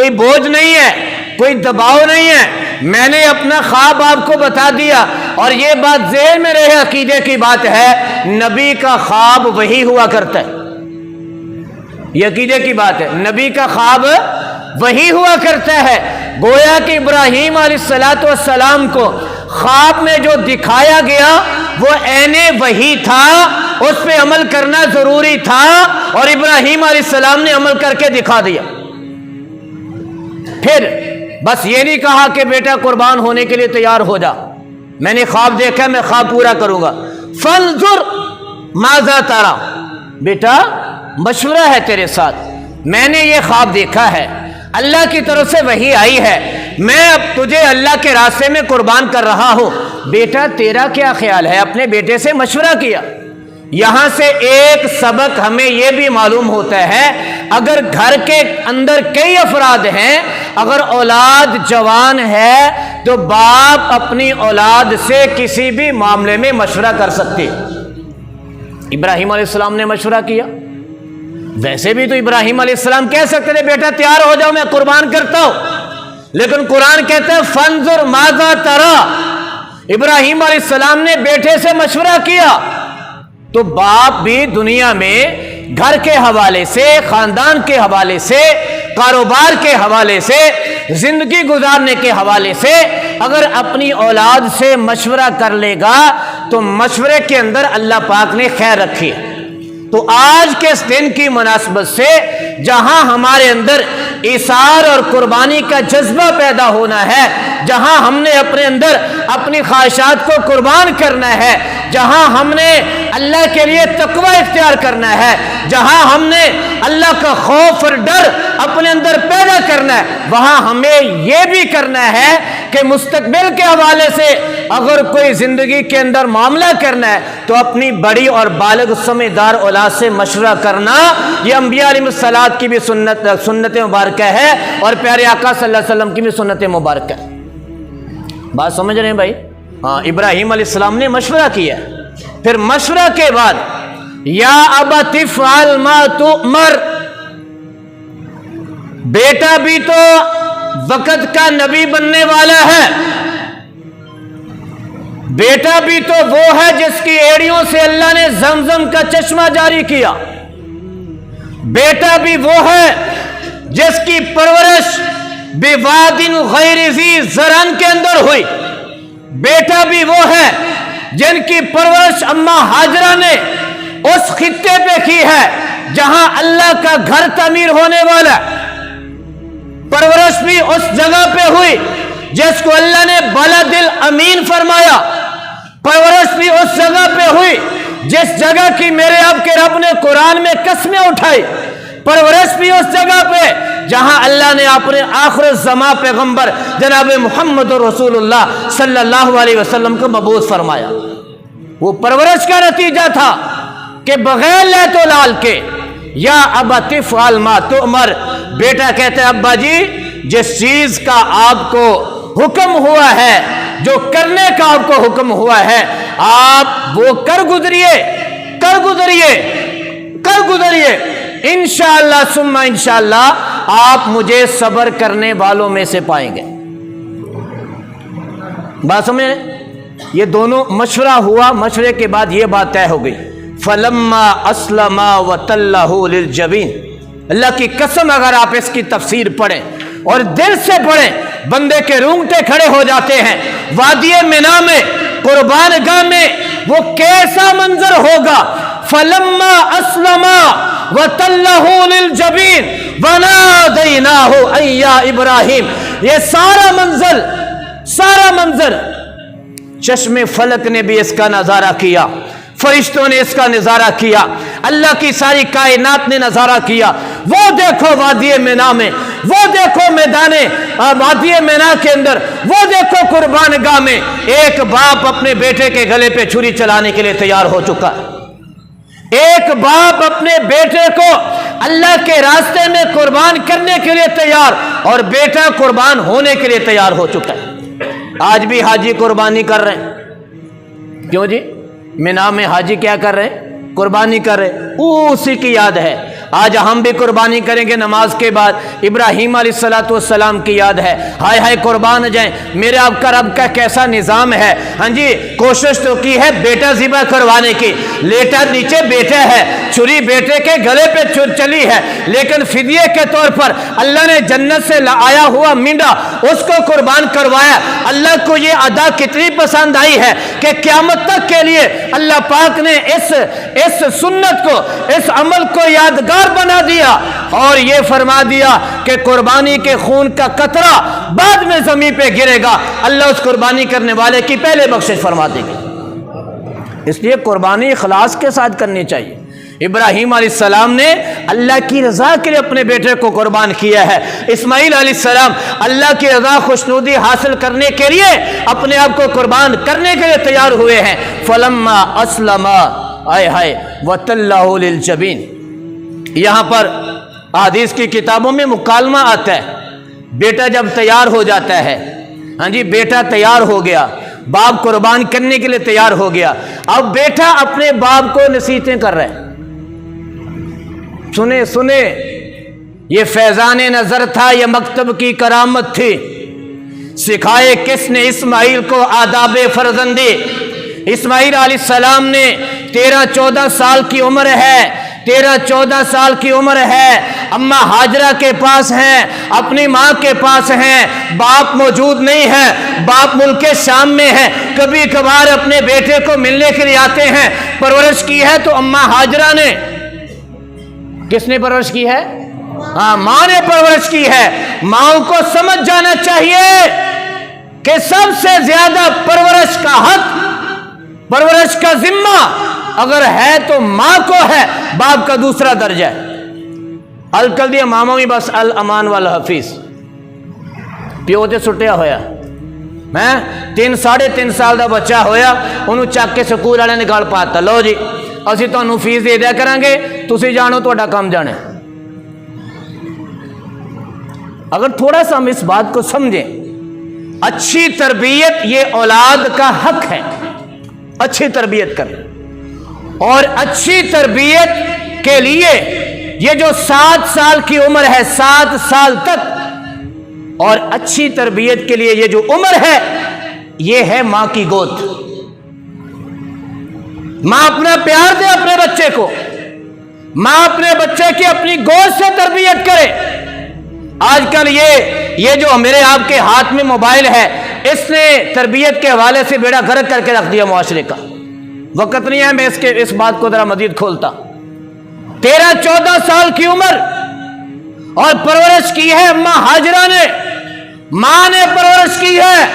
کوئی بوجھ نہیں ہے، کوئی دباؤ نہیں ہے، میں نے اپنا خواب آپ کو بتا دیا، اور یہ بات ذہن میں رہے، عقیدے کی بات ہے، نبی کا خواب وہی ہوا کرتا ہے، یہ عقیدے کی بات ہے، نبی کا خواب وہی ہوا کرتا ہے۔ گویا کہ ابراہیم علیہ السلام کو خواب میں جو دکھایا گیا وہ عین وحی تھا، اس پہ عمل کرنا ضروری تھا، اور ابراہیم علیہ السلام نے عمل کر کے دکھا دیا۔ پھر بس یہ نہیں کہا کہ بیٹا قربان ہونے کے لیے تیار ہو جا، میں نے خواب دیکھا، میں خواب پورا کروں گا۔ فانظر ماذا ترى، بیٹا مشورہ ہے تیرے ساتھ، میں نے یہ خواب دیکھا ہے، اللہ کی طرف سے وحی آئی ہے، میں اب تجھے اللہ کے راستے میں قربان کر رہا ہوں، بیٹا تیرا کیا خیال ہے؟ اپنے بیٹے سے مشورہ کیا۔ یہاں سے ایک سبق ہمیں یہ بھی معلوم ہوتا ہے، اگر گھر کے اندر کئی افراد ہیں، اگر اولاد جوان ہے تو باپ اپنی اولاد سے کسی بھی معاملے میں مشورہ کر سکتے۔ ابراہیم علیہ السلام نے مشورہ کیا، ویسے بھی تو ابراہیم علیہ السلام کہہ سکتے تھے بیٹا تیار ہو جاؤ میں قربان کرتا ہوں، لیکن قرآن کہتا ہے فانظر ماذا ترى، ابراہیم علیہ السلام نے بیٹے سے مشورہ کیا۔ تو باپ بھی دنیا میں گھر کے حوالے سے، خاندان کے حوالے سے، کاروبار کے حوالے سے، زندگی گزارنے کے حوالے سے اگر اپنی اولاد سے مشورہ کر لے گا تو مشورے کے اندر اللہ پاک نے خیر رکھی ہے۔ تو آج کے اس دن کی مناسبت سے جہاں ہمارے اندر ایثار اور قربانی کا جذبہ پیدا ہونا ہے، جہاں ہم نے اپنے اندر اپنی خواہشات کو قربان کرنا ہے، جہاں ہم نے اللہ کے لیے تقوی اختیار کرنا ہے، جہاں ہم نے اللہ کا خوف اور ڈر اپنے اندر پیدا کرنا ہے، وہاں ہمیں یہ بھی کرنا ہے کہ مستقبل کے حوالے سے اگر کوئی زندگی کے اندر معاملہ کرنا ہے تو اپنی بڑی اور بالغ سمجھدار اولاد سے مشورہ کرنا، یہ انبیاء علیہ الصلوۃ کی بھی سنت مبارکہ ہے، اور پیارے آقا صلی اللہ علیہ وسلم کی بھی سنت مبارکہ ہے۔ بات سمجھ رہے ہیں بھائی؟ ہاں، ابراہیم علیہ السلام نے مشورہ کیا، پھر مشورہ کے بعد یا ابت افعل ما تؤمر، بیٹا بھی تو وقت کا نبی بننے والا ہے، بیٹا بھی تو وہ ہے جس کی ایڑیوں سے اللہ نے زمزم کا چشمہ جاری کیا، بیٹا بھی وہ ہے جس کی پرورش بواد غیر ذی زرع کے اندر ہوئی، بیٹا بھی وہ ہے جن کی پرورش اماں ہاجرہ نے اس خطے پہ کی ہے جہاں اللہ کا گھر تعمیر ہونے والا، پرورش بھی اس جگہ پہ ہوئی جس کو اللہ نے بلد الامین فرمایا، پرورش بھی اس جگہ پہ ہوئی جس جگہ کی میرے آپ کے رب نے قرآن میں قسمیں اٹھائی، پرورش بھی اس جگہ پہ جہاں اللہ نے اپنے آخر الزمان پیغمبر جناب محمد رسول اللہ صلی اللہ علیہ وسلم کو مبعوث فرمایا۔ وہ پرورش کا نتیجہ تھا کہ بغیر لہت و لال کے یا ابت افعل ما تؤمر، بیٹا کہتا ہے ابا جی جس چیز کا آپ کو حکم ہوا ہے، جو کرنے کا آپ کو حکم ہوا ہے، آپ وہ کر گزریے انشاءاللہ ثم انشاءاللہ آپ مجھے صبر کرنے والوں میں سے پائیں گے۔ بات سمجھے؟ یہ دونوں مشورہ ہوا، مشورے کے بعد یہ بات طے ہو گئی، فلما اسلم وتلہ للجبین، اللہ کی قسم اگر آپ اس کی تفسیر پڑھیں اور دل سے پڑھیں بندے کے رونگٹے کھڑے ہو جاتے ہیں۔ وادی مینا میں، قربان گاہ میں وہ کیسا منظر ہوگا، فلما اسلم وتلہ للجبین ونادیناہ ان یا ابراہیم، یہ سارا منظر چشم فلک نے بھی اس کا نظارہ کیا، فرشتوں نے اس کا نظارہ کیا، اللہ کی ساری کائنات نے نظارہ کیا۔ وہ دیکھو وادی مینا میں، وہ دیکھو میدان وادی مینا کے اندر، وہ دیکھو قربان گاہ میں ایک باپ اپنے بیٹے کے گلے پہ چھری چلانے کے لیے تیار ہو چکا، ایک باپ اپنے بیٹے کو اللہ کے راستے میں قربان کرنے کے لیے تیار، اور بیٹا قربان ہونے کے لیے تیار ہو چکا ہے۔ آج بھی حاجی قربانی کر رہے ہیں، کیوں جی؟ مینا میں حاجی کیا کر رہے ہیں؟ قربانی کر رہے ہیں، اسی کی یاد ہے۔ آج ہم بھی قربانی کریں گے نماز کے بعد. ابراہیم علیہ السلام کی یاد ہے. ہائے ہائے قربان جائیں, میرے آپ کا رب کا کیسا نظام ہے. ہاں جی, کوشش تو کی ہے بیٹا ذبح کروانے کی, لیٹا نیچے بیٹا ہے, چھری بیٹے کے گلے پہ چلی ہے, لیکن فدیے کے طور پر اللہ نے جنت سے آیا ہوا مینڈا اس کو قربان کروایا. اللہ کو یہ ادا کتنی پسند آئی ہے کہ قیامت تک کے لیے اللہ پاک نے اس سنت کو, اس عمل کو یادگار بنا دیا اور یہ فرما دیا کہ قربانی کے خون کا قطرہ بعد میں زمین پہ گرے گا, اللہ اس قربانی کرنے والے کی پہلے بخشش فرما دے گی. اس لیے قربانی اخلاص کے ساتھ کرنی چاہیے. ابراہیم علیہ السلام نے اللہ کی رضا کے لیے اپنے بیٹے کو قربان کیا ہے. اسماعیل علیہ السلام اللہ کی رضا خوشنودی حاصل کرنے کے لیے اپنے آپ کو قربان کرنے کے لیے تیار ہوئے ہیں. فلما اسلم آئے ہائے وتلہ للجبین. یہاں پر احادیث کی کتابوں میں مکالمہ آتا ہے, بیٹا جب تیار ہو جاتا ہے, ہاں جی بیٹا تیار ہو گیا, باپ قربان کرنے کے لیے تیار ہو گیا, اب بیٹا اپنے باپ کو نصیحتیں کر رہے ہیں. سنے سنے, یہ فیضان نظر تھا, یہ مکتب کی کرامت تھی. سکھائے کس نے اسماعیل کو آداب فرزندی. اسماعیل علیہ السلام نے 13-14 سال کی عمر ہے, 13-14 سال کی عمر ہے, اماں ہاجرہ کے پاس ہیں, اپنی ماں کے پاس ہیں, باپ موجود نہیں ہے, باپ ملک شام میں ہے. کبھی کبھار اپنے بیٹے کو ملنے کے لیے آتے ہیں. پرورش کی ہے تو اماں ہاجرہ نے. کس نے پرورش کی ہے؟ ہاں, ماں نے پرورش کی ہے. ماں کو سمجھ جانا چاہیے کہ سب سے زیادہ پرورش کا حق, پرورش کا ذمہ اگر ہے تو ماں کو ہے, باپ کا دوسرا درجہ ہے. کل دیا ماما بھی بس الامان والحفیظ پیو تے سٹیا ہویا. میں 3-3.5 سال دا بچہ ہویا, انہوں چک کے سکول والے نے گل پاتا, لو جی اسی تانوں فیس دے دیا کریں گے, تسی جانو تہاڈا کام جانے. اگر تھوڑا سا ہم اس بات کو سمجھیں, اچھی تربیت یہ اولاد کا حق ہے, اچھی تربیت کریں. اور اچھی تربیت کے لیے یہ جو 7 سال کی عمر ہے, 7 سال تک, اور اچھی تربیت کے لیے یہ جو عمر ہے یہ ہے ماں کی گود. ماں اپنا پیار دے اپنے بچے کو, ماں اپنے بچے کی اپنی گود سے تربیت کرے. آج کل یہ جو میرے آپ کے ہاتھ میں موبائل ہے, اس نے تربیت کے حوالے سے بیڑا غرق کر کے رکھ دیا معاشرے کا. وقت نہیں ہے میں اس بات کو ذرا مزید کھولتا. 13-14 سال کی عمر اور پرورش کی ہے اماں ہاجرہ نے, ماں نے پرورش کی ہے.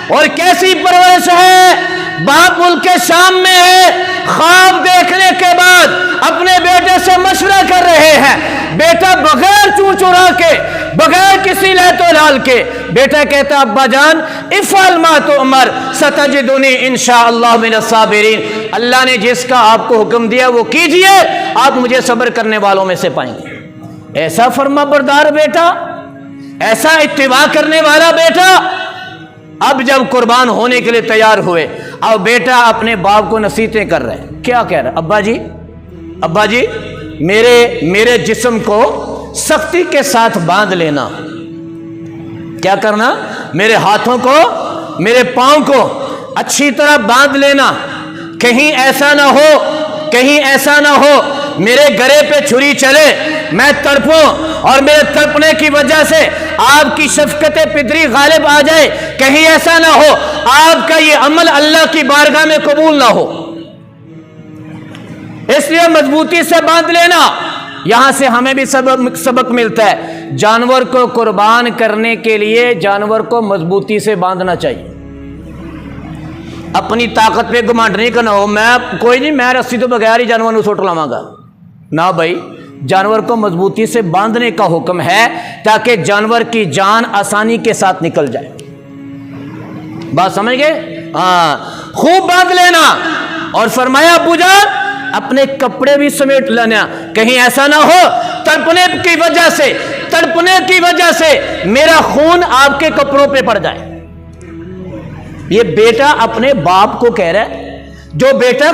اور کیسی پرورش ہے, باپ ملک شام میں ہے, خواب دیکھنے کے بعد اپنے بیٹے سے مشورہ کر رہے ہیں. بیٹا بغیر چوں چرا کے, بغیر کسی لہت و لال کے, بیٹا کہتا ابا جان افعل ما تؤمر ستجدنی انشاءاللہ من الصابرین. اللہ نے جس کا آپ کو حکم دیا وہ کیجئے, آپ مجھے صبر کرنے والوں میں سے پائیں گے. ایسا فرما بردار بیٹا, ایسا اتباع کرنے والا بیٹا. اب جب قربان ہونے کے لیے تیار ہوئے, اب بیٹا اپنے باپ کو نصیحتیں کر رہے ہیں. کیا کہہ رہا ہے؟ ابا جی میرے جسم کو سختی کے ساتھ باندھ لینا. کیا کرنا؟ میرے ہاتھوں کو, میرے پاؤں کو اچھی طرح باندھ لینا. کہیں ایسا نہ ہو میرے گلے پہ چھری چلے, میں تڑپوں اور میرے تڑپنے کی وجہ سے آپ کی شفقت پدری غالب آ جائے. کہیں ایسا نہ ہو آپ کا یہ عمل اللہ کی بارگاہ میں قبول نہ ہو. اس لیے مضبوطی سے باندھ لینا. یہاں سے ہمیں بھی سبق ملتا ہے. جانور کو قربان کرنے کے لیے جانور کو مضبوطی سے باندھنا چاہیے. اپنی طاقت پہ گھمنڈ نہیں کرنا ہو, میں رسی تو بغیر ہی جانور کو سٹ لاواں گا. نہ بھائی, جانور کو مضبوطی سے باندھنے کا حکم ہے تاکہ جانور کی جان آسانی کے ساتھ نکل جائے. بات سمجھ گئے؟ ہاں, خوب باندھ لینا. اور فرمایا ابو جان اپنے کپڑے بھی سمیٹ لینا, کہیں ایسا نہ ہو تڑپنے کی وجہ سے میرا خون آپ کے کپڑوں پہ پڑ جائے. یہ بیٹا اپنے باپ کو کہہ رہا ہے, جو بیٹا